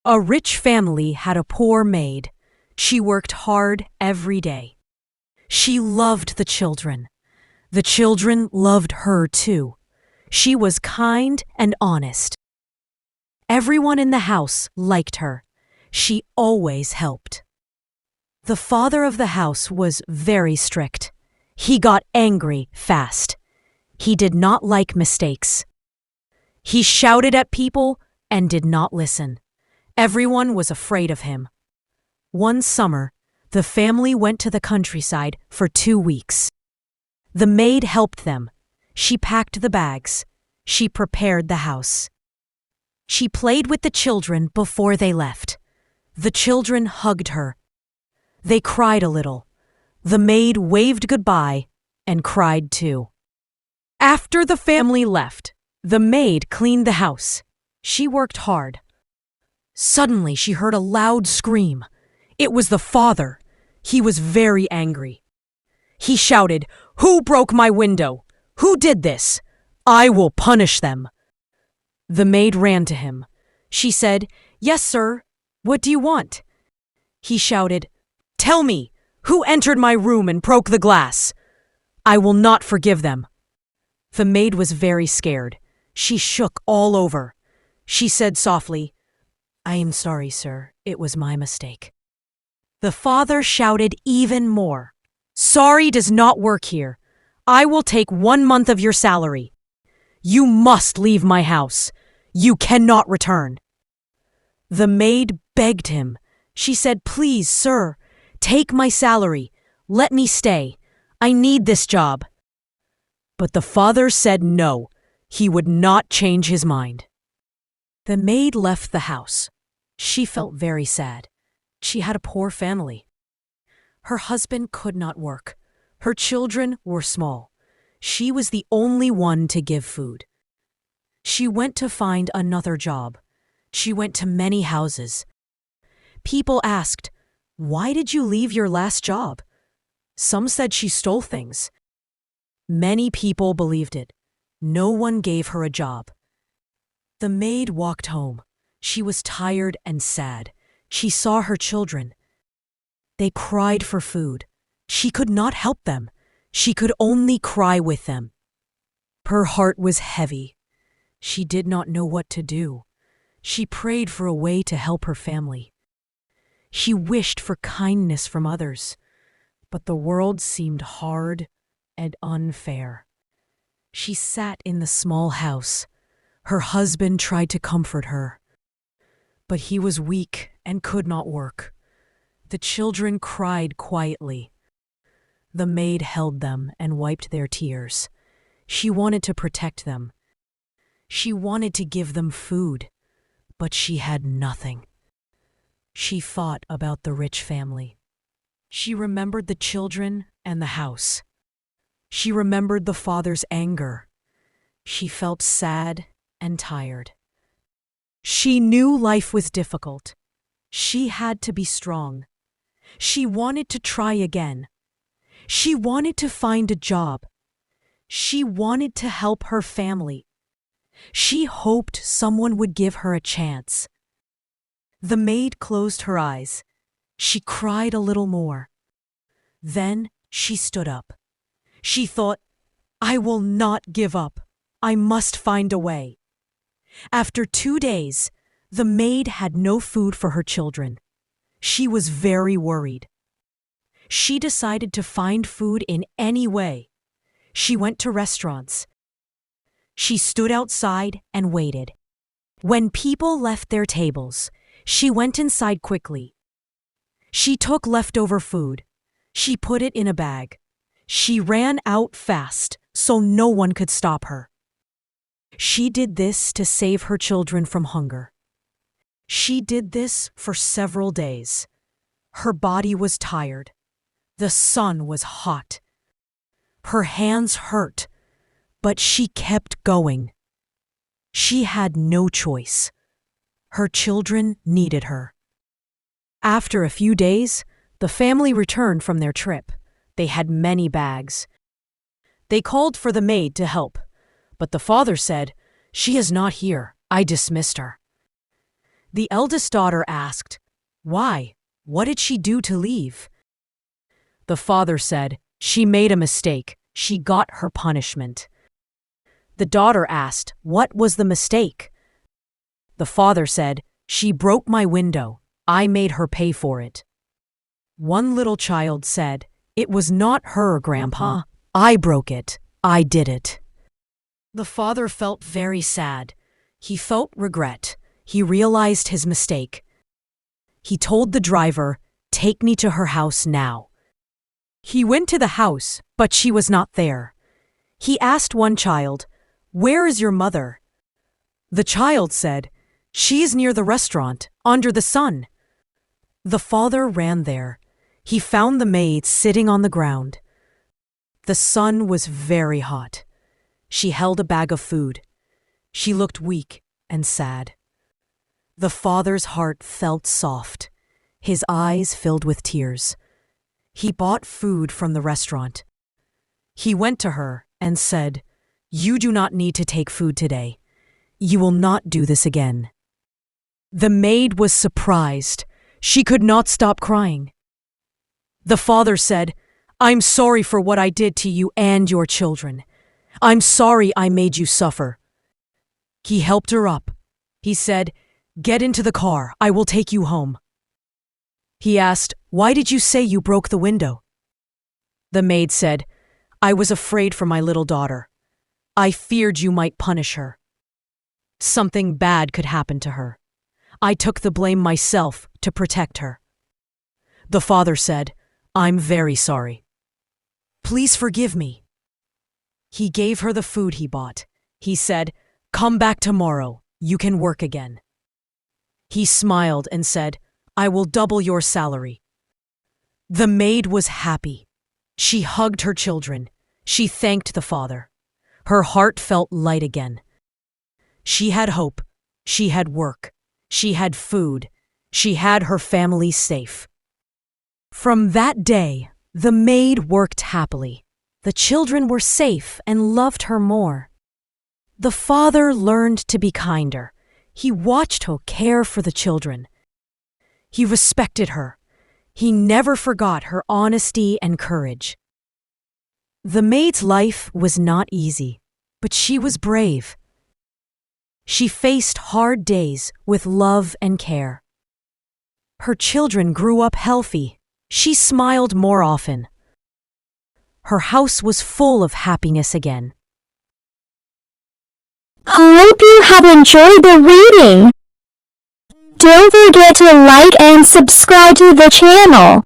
A rich family had a poor maid. She worked hard every day. She loved the children. The children loved her too. She was kind and honest. Everyone in the house liked her. She always helped. The father of the house was very strict. He got angry fast. He did not like mistakes. He shouted at people and did not listen. Everyone was afraid of him. One summer, the family went to the countryside for 2 weeks. The maid helped them. She packed the bags. She prepared the house. She played with the children before they left. The children hugged her. They cried a little. The maid waved goodbye and cried too. After the family left, the maid cleaned the house. She worked hard. Suddenly, she heard a loud scream. It was the father. He was very angry. He shouted, "Who broke my window? Who did this? I will punish them." The maid ran to him. She said, "Yes, sir. What do you want?" He shouted, "Tell me, who entered my room and broke the glass? I will not forgive them." The maid was very scared. She shook all over. She said softly, "I am sorry, sir. It was my mistake." The father shouted even more. "Sorry does not work here. I will take 1 month of your salary. You must leave my house. You cannot return." The maid begged him. She said, "Please, sir, take my salary. Let me stay. I need this job." But the father said no. He would not change his mind. The maid left the house. She felt very sad. She had a poor family. Her husband could not work. Her children were small. She was the only one to give food. She went to find another job. She went to many houses. People asked, "Why did you leave your last job?" Some said she stole things. Many people believed it. No one gave her a job. The maid walked home. She was tired and sad. She saw her children. They cried for food. She could not help them. She could only cry with them. Her heart was heavy. She did not know what to do. She prayed for a way to help her family. She wished for kindness from others, but the world seemed hard and unfair. She sat in the small house. Her husband tried to comfort her, but he was weak and could not work. The children cried quietly. The maid held them and wiped their tears. She wanted to protect them. She wanted to give them food, but she had nothing. She thought about the rich family. She remembered the children and the house. She remembered the father's anger. She felt sad and tired. She knew life was difficult. She had to be strong. She wanted to try again. She wanted to find a job. She wanted to help her family. She hoped someone would give her a chance. The maid closed her eyes. She cried a little more. Then she stood up. She thought, "I will not give up. I must find a way." After 2 days, the maid had no food for her children. She was very worried. She decided to find food in any way. She went to restaurants. She stood outside and waited. When people left their tables, she went inside quickly. She took leftover food. She put it in a bag. She ran out fast so no one could stop her. She did this to save her children from hunger. She did this for several days. Her body was tired. The sun was hot. Her hands hurt, but she kept going. She had no choice. Her children needed her. After a few days, the family returned from their trip. They had many bags. They called for the maid to help, but the father said, "She is not here. I dismissed her." The eldest daughter asked, "Why? What did she do to leave?" The father said, "She made a mistake. She got her punishment." The daughter asked, "What was the mistake?" The father said, "She broke my window. I made her pay for it." One little child said, "It was not her, Grandpa. I broke it. I did it." The father felt very sad. He felt regret. He realized his mistake. He told the driver, "Take me to her house now." He went to the house, but she was not there. He asked one child, "Where is your mother?" The child said, "She is near the restaurant, under the sun." The father ran there. He found the maid sitting on the ground. The sun was very hot. She held a bag of food. She looked weak and sad. The father's heart felt soft. His eyes filled with tears. He bought food from the restaurant. He went to her and said, "You do not need to take food today. You will not do this again." The maid was surprised. She could not stop crying. The father said, "I'm sorry for what I did to you and your children. I'm sorry I made you suffer." He helped her up. He said, "Get into the car. I will take you home." He asked, "Why did you say you broke the window?" The maid said, "I was afraid for my little daughter. I feared you might punish her. Something bad could happen to her. I took the blame myself to protect her." The father said, "I'm very sorry. Please forgive me." He gave her the food he bought. He said, "Come back tomorrow. You can work again." He smiled and said, "I will double your salary." The maid was happy. She hugged her children. She thanked the father. Her heart felt light again. She had hope. She had work. She had food. She had her family safe. From that day, the maid worked happily. The children were safe and loved her more. The father learned to be kinder. He watched her care for the children. He respected her. He never forgot her honesty and courage. The maid's life was not easy, but she was brave. She faced hard days with love and care. Her children grew up healthy. She smiled more often. Her house was full of happiness again. I hope you have enjoyed the reading. Don't forget to like and subscribe to the channel.